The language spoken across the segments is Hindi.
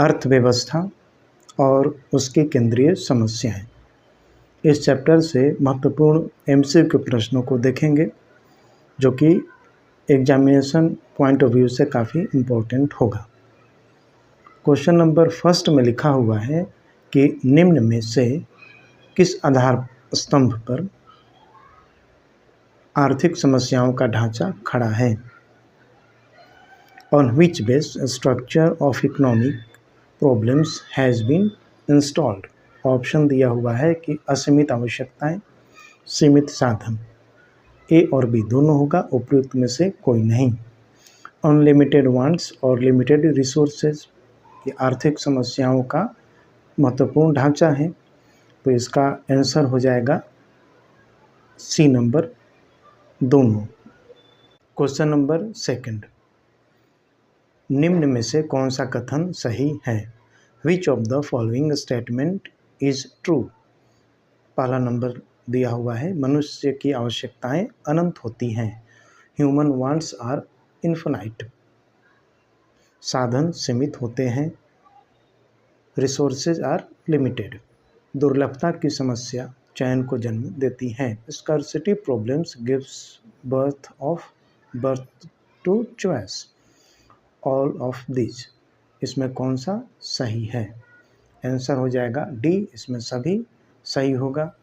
अर्थव्यवस्था और उसकी केंद्रीय समस्याएं। इस चैप्टर से महत्वपूर्ण एमसीक्यू प्रश्नों को देखेंगे जो कि एग्जामिनेशन पॉइंट ऑफ व्यू से काफ़ी इम्पोर्टेंट होगा। क्वेश्चन नंबर फर्स्ट में लिखा हुआ है कि निम्न में से किस आधार स्तंभ पर आर्थिक समस्याओं का ढांचा खड़ा है। On which base structure of economic problems has been installed. Option दिया हुआ है कि असीमित आवश्यकताएं, सीमित साधन। ए और बी दोनों होगा, उपयुक्त में से कोई नहीं। अनलिमिटेड वांट्स और लिमिटेड रिसोर्सेज, ये आर्थिक समस्याओं का महत्वपूर्ण ढांचा है, तो इसका आंसर हो जाएगा सी नंबर दोनों। क्वेश्चन नंबर सेकंड, निम्न में से कौन सा कथन सही है। Which of the following statement is true. पहला नंबर दिया हुआ है, मनुष्य की आवश्यकताएं अनंत होती हैं। Human wants are infinite. साधन सीमित होते हैं। Resources are limited. दुर्लभता की समस्या चयन को जन्म देती है। Scarcity problems gives birth to choice. All of these, इसमें कौन सा सही है। आंसर हो जाएगा डी, इसमें सभी सही होगा।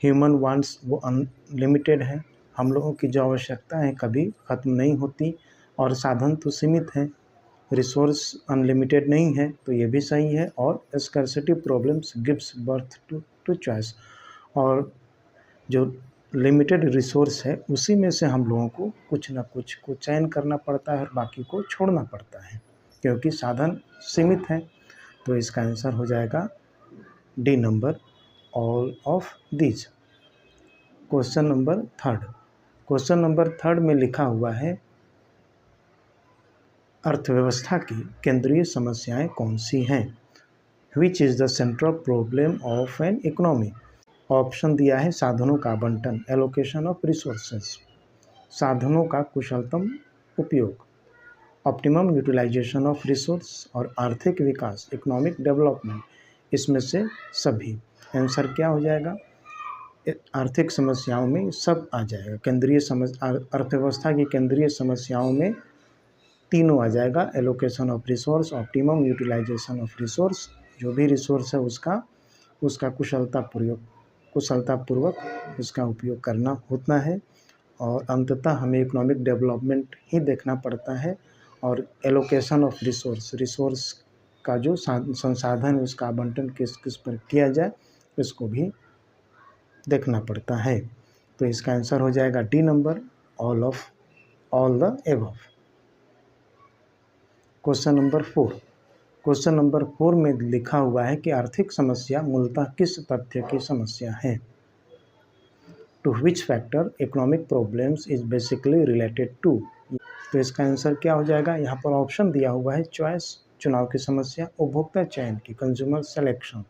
ह्यूमन वांट्स वो अनलिमिटेड है, हम लोगों की जो आवश्यकता है कभी ख़त्म नहीं होती, और साधन तो सीमित हैं। रिसोर्स अनलिमिटेड नहीं है, तो ये भी सही है। और scarcity problems gives birth to choice, और जो लिमिटेड रिसोर्स है उसी में से हम लोगों को कुछ ना कुछ को चयन करना पड़ता है और बाकी को छोड़ना पड़ता है, क्योंकि साधन सीमित हैं। तो इसका आंसर हो जाएगा D number, all of these. Question number third, question number third में लिखा हुआ है अर्थव्यवस्था की केंद्रीय समस्याएं कौन सी हैं। Which is the central problem of an economy. Option दिया है साधनों का आवंटन, एलोकेशन ऑफ रिसोर्सेज, साधनों का कुशलतम उपयोग, ऑप्टिमम यूटिलाइजेशन ऑफ रिसोर्स, और आर्थिक विकास, इकोनॉमिक डेवलपमेंट। इसमें से सभी। आंसर क्या हो जाएगा, आर्थिक समस्याओं में सब आ जाएगा। केंद्रीय अर्थव्यवस्था की केंद्रीय समस्याओं में तीनों आ जाएगा, allocation of resource, optimum utilisation of resource, जो भी रिसोर्स है उसका कुशलतापूर्वक उसका उपयोग करना होता है, और अंततः हमें इकोनॉमिक डेवलपमेंट ही देखना पड़ता है। और एलोकेशन ऑफ रिसोर्स का जो संसाधन है उसका आवंटन किस किस पर किया जाए, इसको भी देखना पड़ता है। तो इसका आंसर हो जाएगा D number, all the above. Question number four, question number 4 में लिखा हुआ है कि आर्थिक समस्या मूलतः किस तथ्य की समस्या है। To which factor economic problems is basically related to. तो इसका आंसर क्या हो जाएगा, यहाँ पर ऑप्शन दिया हुआ है चॉइस, चुनाव की समस्या, उपभोक्ता चयन की, कंज्यूमर सिलेक्शन,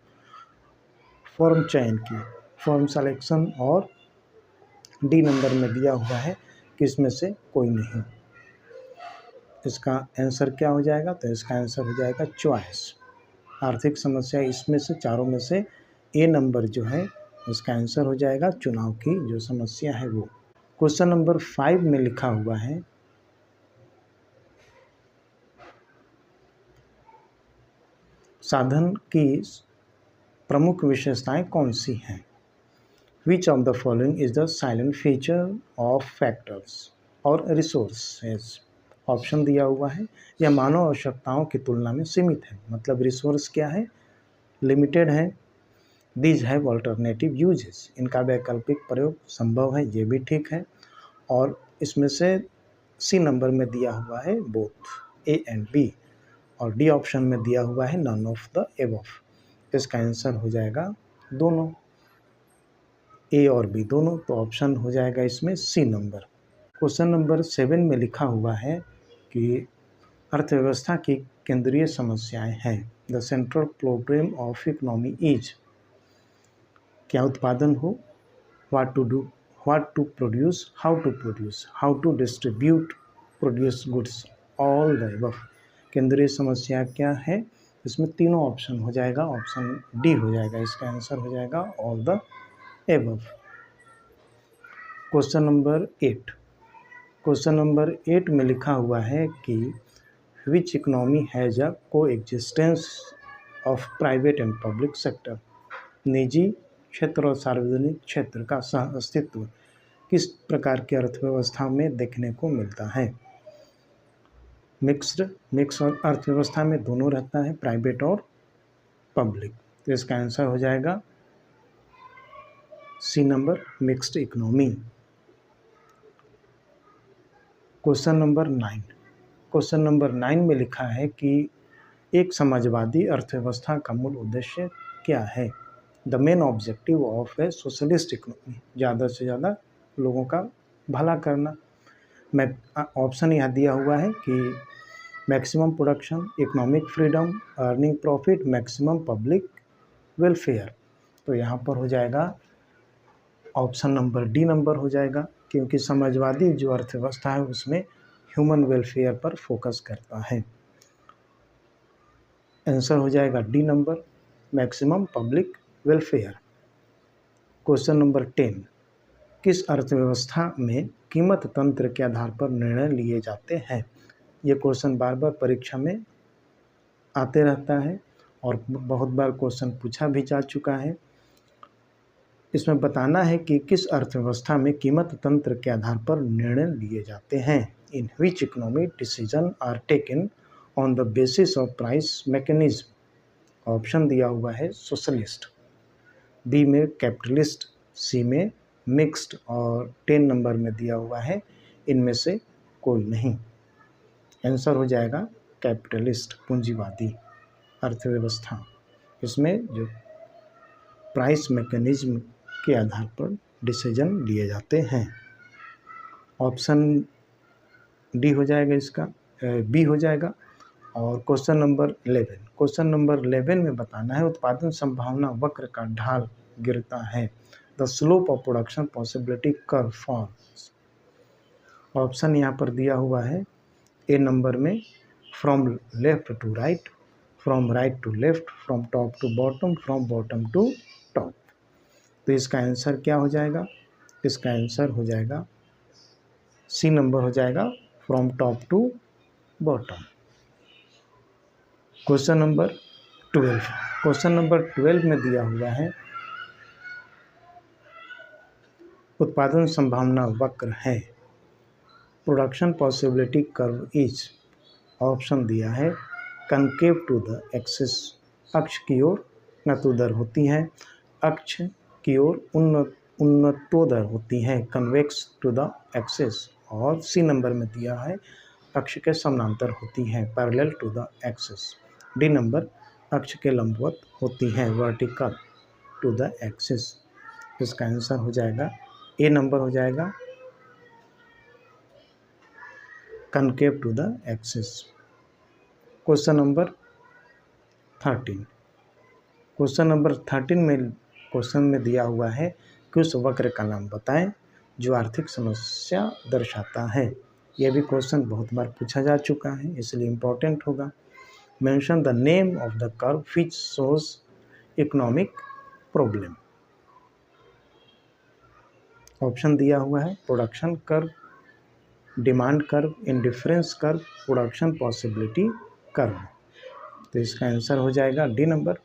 फर्म चयन की, फर्म सिलेक्शन, और डी नंबर में दिया हुआ है कि इसमें से कोई नहीं। इसका आंसर क्या हो जाएगा, तो इसका आंसर हो जाएगा चॉइस। आर्थिक समस्या इसमें से चारों में से ए नंबर जो है उसका आंसर हो जाएगा चुनाव की जो समस्या है वो। क्वेश्चन नंबर 5 में लिखा हुआ है साधन की प्रमुख विशेषताएं कौन सी हैं। विच of the following is the silent feature of factors और रिसोर्सेज। ऑप्शन दिया हुआ है, यह मानव आवश्यकताओं की तुलना में सीमित है, मतलब रिसोर्स क्या है, लिमिटेड है। दीज हैव ऑल्टरनेटिव यूजेस, इनका वैकल्पिक प्रयोग संभव है, ये भी ठीक है। और इसमें से सी नंबर में दिया हुआ है बोथ ए एंड बी, और डी ऑप्शन में दिया हुआ है नन ऑफ द एबव। इसका आंसर हो जाएगा दोनों, ए और बी दोनों, तो ऑप्शन हो जाएगा इसमें सी नंबर। क्वेश्चन नंबर 7 में लिखा हुआ है कि अर्थव्यवस्था की केंद्रीय समस्याएं हैं। The central problem of economy is, क्या उत्पादन हो, what to produce, how to distribute produce goods, all the above. केंद्रीय समस्या क्या है? इसमें तीनों ऑप्शन हो जाएगा, ऑप्शन डी हो जाएगा, इसका आंसर हो जाएगा all the above. Question number 8, question number 8 में लिखा हुआ है कि विच इकोनॉमी हैज़ अ को existence of private and public sector, निजी क्षेत्र और सार्वजनिक क्षेत्र का सह अस्तित्व किस प्रकार की अर्थव्यवस्था में देखने को मिलता है? मिक्स और अर्थव्यवस्था में दोनों रहता है, प्राइवेट और पब्लिक। तो इसका आंसर हो जाएगा C number, mixed economy. Question number 9, question number 9 में लिखा है कि एक समाजवादी अर्थव्यवस्था का मूल उद्देश्य क्या है? The main objective of A socialist economy, ज़्यादा से ज़्यादा लोगों का भला करना। मैं ऑप्शन यहाँ दिया हुआ है कि maximum production, economic freedom, earning profit, maximum public welfare. तो यहाँ पर हो जाएगा ऑप्शन नंबर डी नंबर हो जाएगा, क्योंकि समाजवादी जो अर्थव्यवस्था है उसमें ह्यूमन वेलफेयर पर फोकस करता है। आंसर हो जाएगा D number, maximum public welfare. Question number 10, किस अर्थव्यवस्था में कीमत तंत्र के आधार पर निर्णय लिए जाते हैं? ये क्वेश्चन बार बार परीक्षा में आते रहता है और बहुत बार क्वेश्चन पूछा भी जा चुका है। इसमें बताना है कि किस अर्थव्यवस्था में कीमत तंत्र के आधार पर निर्णय लिए जाते हैं। In which economy decision are taken on the basis of price mechanism. Option दिया हुआ है सोशलिस्ट, बी में कैपिटलिस्ट, सी में मिक्स्ड और 10 नंबर में दिया हुआ है इनमें से कोई नहीं। आंसर हो जाएगा कैपिटलिस्ट, पूंजीवादी अर्थव्यवस्था। इसमें जो प्राइस मैकेनिज्म के आधार पर डिसीजन लिए जाते हैं। ऑप्शन डी हो जाएगा, इसका बी हो जाएगा। और क्वेश्चन नंबर 11, क्वेश्चन नंबर 11 में बताना है उत्पादन संभावना वक्र का ढाल गिरता है। The slope of production possibility curve falls. Option यहाँ पर दिया हुआ है ए नंबर में from left to right, from right to left, from top to bottom, from bottom to top. तो इसका आंसर क्या हो जाएगा? इसका आंसर हो जाएगा सी नंबर हो जाएगा, from top to bottom. Question number 12, question number 12 में दिया हुआ है उत्पादन संभावना वक्र है। Production possibility curve is, option दिया है कनकेव टू द एक्सिस, अक्ष की ओर नतोदर होती है, अक्ष की ओर उन्नतोदर होती है, कन्वेक्स टू द एक्सिस। और सी नंबर में दिया है अक्ष के समानांतर होती है, parallel to the axis. D number अक्ष के लंबवत होती है, वर्टिकल टू द एक्सिस। इसका आंसर हो जाएगा ए नंबर हो जाएगा, concave to the axis. Question number 13, question number 13 में दिया हुआ है कि उस वक्र का नाम बताएं जो आर्थिक समस्या दर्शाता है। यह भी क्वेश्चन बहुत बार पूछा जा चुका है, इसलिए इम्पोर्टेंट होगा। Mention the name of the curve which shows economic problem. Option दिया हुआ है production curve, demand curve, indifference curve, production possibility curve. तो इसका आंसर हो जाएगा D number,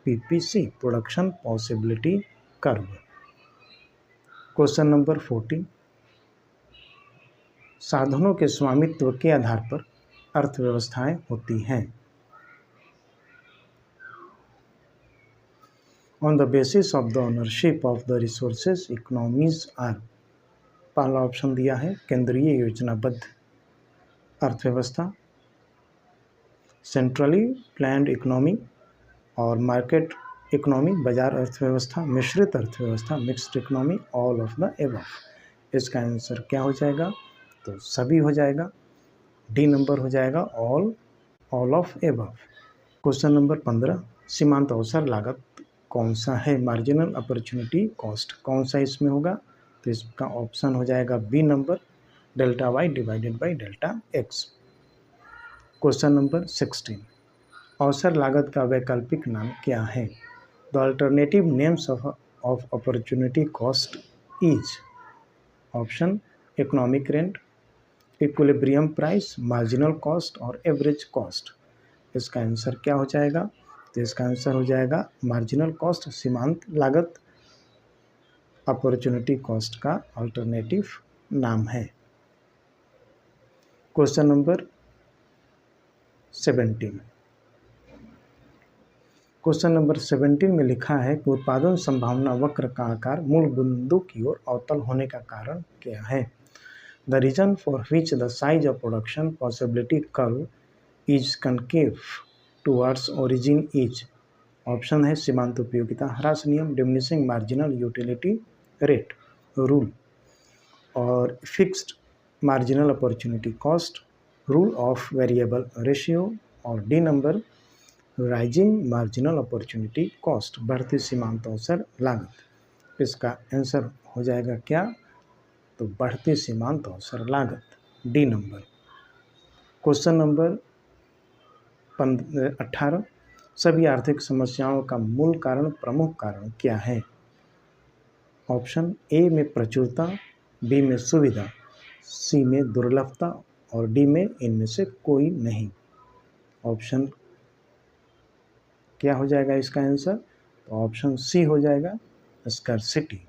PPC, production possibility curve. Question number 14, साधनों के स्वामित्व के आधार पर अर्थव्यवस्थाएं होती हैं। On the basis of the ownership of the resources economies are. पहला ऑप्शन दिया है केंद्रीय योजनाबद्ध अर्थव्यवस्था, सेंट्रली प्लान्ड इकोनॉमी और मार्केट इकोनॉमी, बाजार अर्थव्यवस्था, मिश्रित अर्थव्यवस्था, mixed economy, all of the above. इसका आंसर क्या हो जाएगा? तो सभी हो जाएगा, डी नंबर हो जाएगा all of above. Question number 15, सीमांत अवसर लागत कौन सा है? मार्जिनल अपॉर्चुनिटी कॉस्ट कौन सा इसमें होगा? तो इसका ऑप्शन हो जाएगा B number, delta Y divided by delta X. Question number 16, अवसर लागत का वैकल्पिक नाम क्या है? The alternative names of opportunity cost is. Option economic rent, equilibrium price, marginal cost और एवरेज कॉस्ट। इसका आंसर क्या हो जाएगा? तो इसका आंसर हो जाएगा मार्जिनल कॉस्ट, सीमांत लागत अपॉर्चुनिटी कॉस्ट का अल्टरनेटिव नाम है। क्वेश्चन नंबर 17, क्वेश्चन नंबर 17 में लिखा है कि उत्पादन संभावना वक्र का आकार मूल बिंदु की ओर अवतल होने का कारण क्या है? The reason for which the size of production possibility curve is concave towards origin is. Option है सीमांत उपयोगिता ह्रास नियम, diminishing marginal utility rate rule और fixed marginal opportunity cost, rule of variable ratio और D number rising marginal opportunity cost, बढ़ती सीमांत अवसर लागत। इसका आंसर हो जाएगा क्या? तो बढ़ती सीमांत अवसर लागत, डी नंबर। क्वेश्चन नंबर 18, सभी आर्थिक समस्याओं का मूल कारण प्रमुख कारण क्या है? ऑप्शन ए में प्रचुरता, बी में सुविधा, सी में दुर्लभता और डी में इनमें से कोई नहीं। ऑप्शन क्या हो जाएगा इसका आंसर? तो ऑप्शन सी हो जाएगा, स्कार्सिटी।